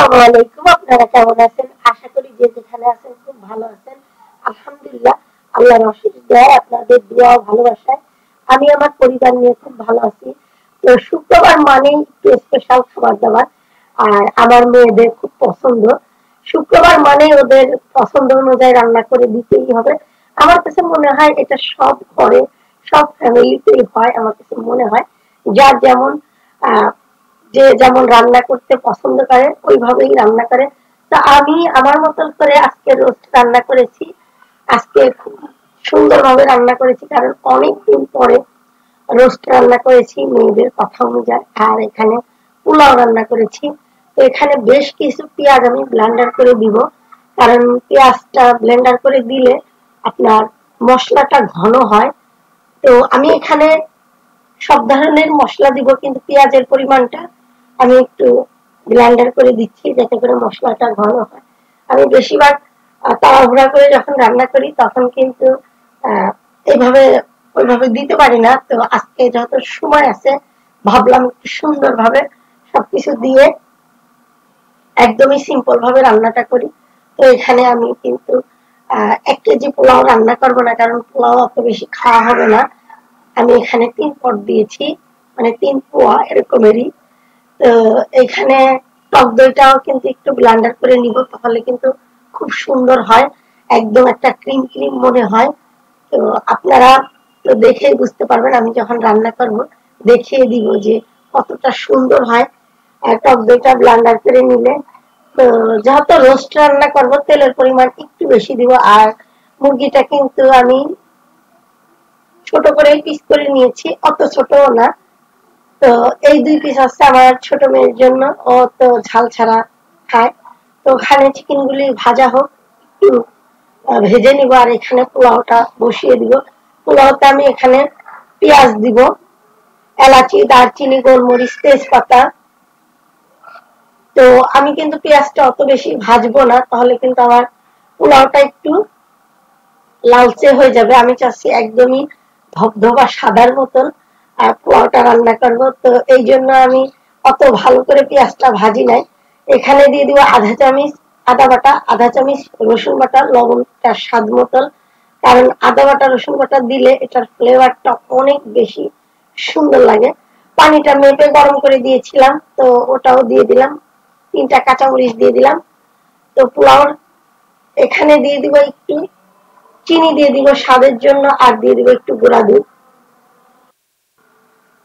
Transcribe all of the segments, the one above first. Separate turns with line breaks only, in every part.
আসসালামু আলাইকুম। আপনারা কেমন আছেন? আশা করি যে যেখানে আছেন খুব ভালো আছেন। আলহামদুলিল্লাহ, আল্লাহর অশেষ দয়ায় আপনাদের দোয়া ও ভালোবাসায় আমি আমার পরিবার নিয়ে খুব ভালো আছি। তো শুক্রবার মানেই একটু স্পেশাল খাবার-দাবার। আর আমার মেয়েদের খুব পছন্দ। শুক্রবার মানেই ওদের পছন্দ অনুযায়ী রান্না করে দিতেই হবে। আমার কাছে মনে হয় এটা সব ঘরে, সব ফ্যামিলিতেই হয় আমার কাছে মনে হয়। যার যেমন আ যে যেমন রান্না করতে পছন্দ করে ওইভাবেই রান্না করে। তো আমি আমার মতন করে আজকে রোস্ট রান্না করেছি। আজকে খুব সুন্দরভাবে রান্না করেছি কারণ অনেকদিন পরে রোস্ট রান্না করেছি মেয়েদের কথা অনুযায়ী। আর এখানে পোলাও রান্না করেছি। তো এখানে বেশ কিছু পেঁয়াজ আমি ব্লেন্ডার করে দিব। কারণ পেঁয়াজটা ব্লেন্ডার করে দিলে আপনার মসলাটা ঘন হয়। তো আমি এখানে সব ধরনের মসলা দিব কিন্তু পেঁয়াজের পরিমাণটা আমি একটু ব্লেন্ডার করে দিচ্ছি যাতে করে মসলাটা ঘন হয়। আমি বেশিরভাগ তাড়াহুড়া করে যখন রান্না করি তখন কিন্তু আহ, এইভাবে ওইভাবে দিতে পারি না। তো আজকে যত সময় আছে ভাবলাম একটু সুন্দরভাবে সবকিছু দিয়ে একদমই সিম্পল ভাবে রান্নাটা করি। তো এখানে আমি কিন্তু 1 কেজি পোলাও রান্না করব না কারণ পোলাও অত বেশি খাওয়া হবে না। আমি এখানে 3 পট দিয়েছি, মানে 3 পোয়া এরকমেরই। তো এখানে টক দইটাও কিন্তু একটু ব্লেন্ডার করে নিব তাহলে কিন্তু খুব সুন্দর হয়, একদম একটা ক্রিম ক্রিম মনে হয়। তো আপনারা তো দেখেই বুঝতে পারবেন আমি যখন রান্না করব দেখিয়ে দিব যে কতটা সুন্দর হয়। আর টক দইটা ব্লেন্ডার করে নিলে তো যেহেতু রোস্ট রান্না করব তেলের পরিমাণ একটু বেশি দিব। আর মুরগিটা কিন্তু আমি ছোট করে পিস করে নিয়েছি, অত ছোটও না। তো এই 2 পিস হচ্ছে আমার ছোট মেয়ের জন্য, ও তো ঝাল ছাড়া খায়। তো ওখানে চিকেন গুলি ভাজা হোক, একটু ভেজে নিব। আর এখানে পোলাওটা বসিয়ে দিব। পোলাওতে আমি এখানে পেঁয়াজ দিব, এলাচি, দারচিনি, গোলমরিচ, তেজপাতা। তো আমি কিন্তু পেঁয়াজটা অত বেশি ভাজবো না তাহলে কিন্তু আমার পোলাওটা একটু লালচে হয়ে যাবে। আমি চাচ্ছি একদমই ধবধবা সাদার মতন পোলাওটা রান্না করব। তো এই জন্য আমি অত ভালো করে পেঁয়াজটা ভাজি নাই। এখানে দিয়ে দিব আধা চামচ আদা বাটা, আধা চামচ রসুন বাটা, লবণটা স্বাদ মতন। কারণ আদা বাটা রসুন বাটা দিলে এটার ফ্লেভারটা অনেক বেশি সুন্দর লাগে। পানিটা মেপে গরম করে দিয়েছিলাম, তো ওটাও দিয়ে দিলাম। 3টা কাঁচামরিচ দিয়ে দিলাম। তো পোলাও এখানে দিয়ে দিব একটু চিনি, দিয়ে দিব স্বাদের জন্য, আর দিয়ে দিব একটু গুঁড়া দুধ।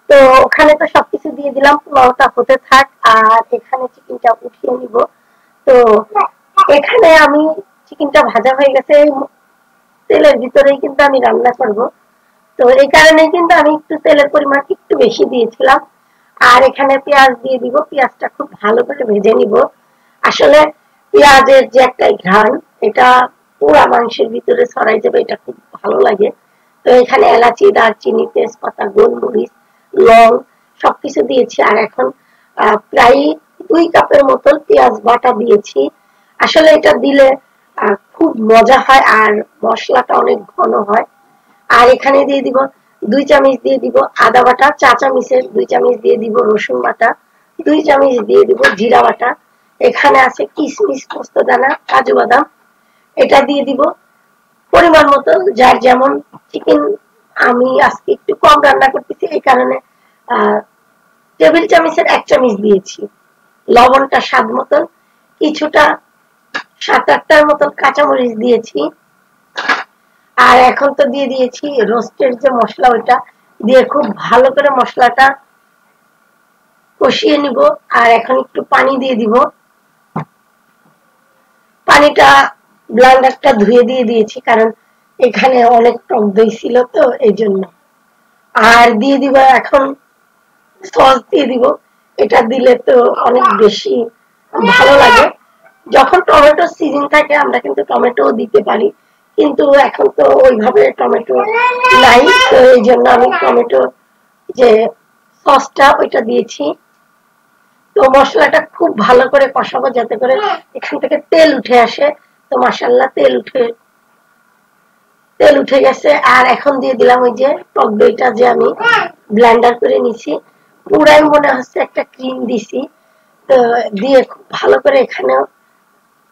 তো ওখানে তো সবকিছু দিয়ে দিলাম, পোলাওটা হতে থাক। আর এখানে চিকেনটা উঠিয়ে নিব। তো এখানে আমি চিকেনটা ভাজা হয়ে গেছে, তেলের ভিতরেই কিন্তু আমি রান্না করব। তো এই কারণে কিন্তু আমি একটু তেলের পরিমাণ একটু বেশি দিয়েছিলাম। আর এখানে পেঁয়াজ দিয়ে দিব, পেঁয়াজটা খুব ভালো করে ভেজে নিব। আসলে পেঁয়াজের যে একটা ঘ্রাণ, এটা পুরা মাংসের ভিতরে ছড়াই যাবে, এটা খুব ভালো লাগে। তো এখানে এলাচি, দারচিনি, তেজপাতা, গোলমরিচ, লং সবকিছু দিয়েছি। আর এখন প্রায় 2 কাপের মতন পেঁয়াজ বাটা দিয়েছি। আসলে এটা দিলে খুব মজা হয় আর মশলাটা অনেক ঘন হয়। আর এখানে দিয়ে দিব 2 চামচ দিয়ে দিব আদা বাটা, 4 চামচের 2 চামচ দিয়ে দিব রসুন বাটা, 2 চামচ দিয়ে দিব জিরা বাটা। এখানে আছে কিশমিশ, পোস্তদানা, কাজু বাদাম। এটা দিয়ে দিব পরিমাণ মতো, যার যেমন চিকেন। আমি আজকে একটু কম রান্না করতেছি এই কারণে আহ টেবিল চামচের 1 চামচ দিয়েছি। লবণটা স্বাদ মতন, কিছুটা 7-8টার মতন কাঁচামরিচ দিয়েছি। আর এখন তো দিয়ে দিয়েছি রোস্টের যে মশলা, ওইটা দিয়ে খুব ভালো করে মশলাটা কষিয়ে নিব। আর এখন একটু পানি দিয়ে দিব। পানিটা ব্লেন্ডারটা ধুয়ে দিয়ে দিয়েছি কারণ এখানে অনেক টক দই ছিল, তো এই জন্য। আর দিয়ে দিব এখন সস দিয়ে দিব। এটা দিলে তো অনেক বেশি ভালো লাগে। যখন টমেটো সিজন থাকে আমরা কিন্তু টমেটো দিতে পারি, কিন্তু এখন তো ওইভাবে টমেটো নাই। তো এই জন্য আমি টমেটো যে সসটা ওইটা দিয়েছি। তো মশলাটা খুব ভালো করে কষাবো যাতে করে এখান থেকে তেল উঠে আসে। তো মাশাআল্লাহ তেল উঠে গেছে। আর এখন দিয়ে দিলাম ওই যে টক দইটা যে আমি ব্লেন্ডার করে নিছি। পুরাই মনে হচ্ছে একটা ক্রিম দিছি। তো দিয়ে খুব ভালো করে এখানেও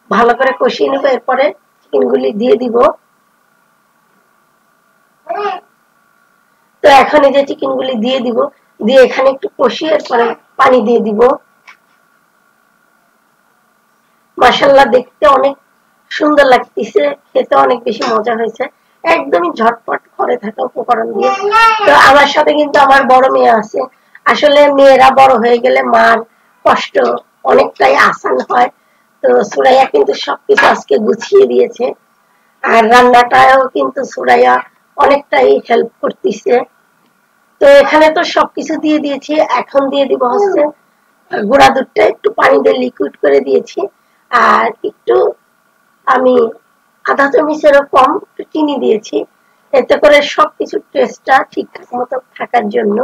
ভালো করে কষিয়ে নেব। এরপরে চিকেনগুলি দিয়ে দিব। তো এখন এই যে চিকেনগুলি দিয়ে দিব, দিয়ে এখানে একটু কষিয়ে এরপরে পানি দিয়ে দিব। মাশাআল্লাহ দেখতে অনেক সুন্দর লাগতেছে, খেতে অনেক বেশি মজা হয়েছে, একদমই ঝটপট করে থাকা উপকরণ দিয়ে। তো আমার সাথে কিন্তু আমার বড় মেয়ে আছে। আসলে মেয়েরা বড় হয়ে গেলে মার কষ্ট অনেকটাই আসান হয়। তো সুরাইয়া কিন্তু সবকিছু আজকে গুছিয়ে দিয়েছে, আর রান্নাটাও কিন্তু সুরাইয়া অনেকটাই হেল্প করতেছে। তো এখানে তো সবকিছু দিয়ে দিয়েছি, এখন দিয়ে দিব হচ্ছে গুঁড়া দুধটা একটু পানি দিয়ে লিকুইড করে দিয়েছি, আর একটু আমি আধা চামচেরও কম একটু চিনি দিয়েছি, এতে করে সবকিছু টেস্টটা ঠিকঠাক মতো থাকার জন্য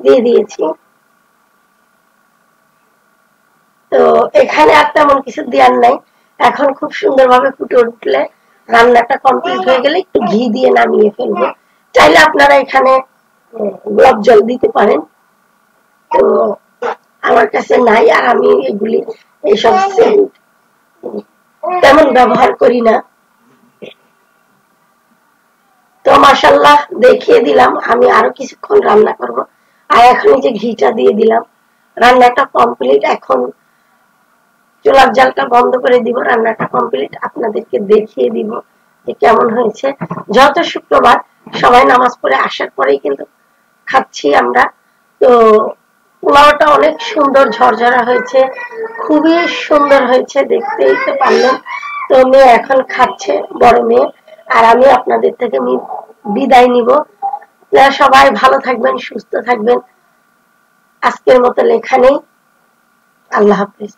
দিয়ে দিয়েছি। তো এখানে আর তেমন কিছু দেওয়ার নাই। এখন খুব সুন্দরভাবে ফুটে উঠলে রান্নাটা কমপ্লিট হয়ে গেলে একটু ঘি দিয়ে নামিয়ে ফেলবো। চাইলে আপনারা এখানে গোলাপ জল দিতে পারেন, তো আমার কাছে নাই, আর আমি এগুলি এইসব সেন্ট তেমন ব্যবহার করি না। তো মাশাআল্লাহ দেখিয়ে দিলাম, আমি আরো কিছুক্ষণ রান্না করব। আর এখন যে ঘিটা দিয়ে দিলাম, রান্নাটা কমপ্লিট। এখন চুলার জালটা বন্ধ করে দিব, রান্নাটা কমপ্লিট, আপনাদেরকে দেখিয়ে দিব যে কেমন হয়েছে। যত শুক্রবার সবাই নামাজ পড়ে আসার পরেই কিন্তু খাচ্ছি আমরা। তো পোলাওটা অনেক সুন্দর ঝরঝরা হয়েছে, খুবই সুন্দর হয়েছে, দেখতেই তো পারলেন। তো মেয়ে এখন খাচ্ছে, বড় মেয়ে, আর আমি আপনাদের থেকে বিদায় নিব। সবাই ভালো থাকবেন, সুস্থ থাকবেন। আজকের মতো এখানেই, আল্লাহ হাফেজ।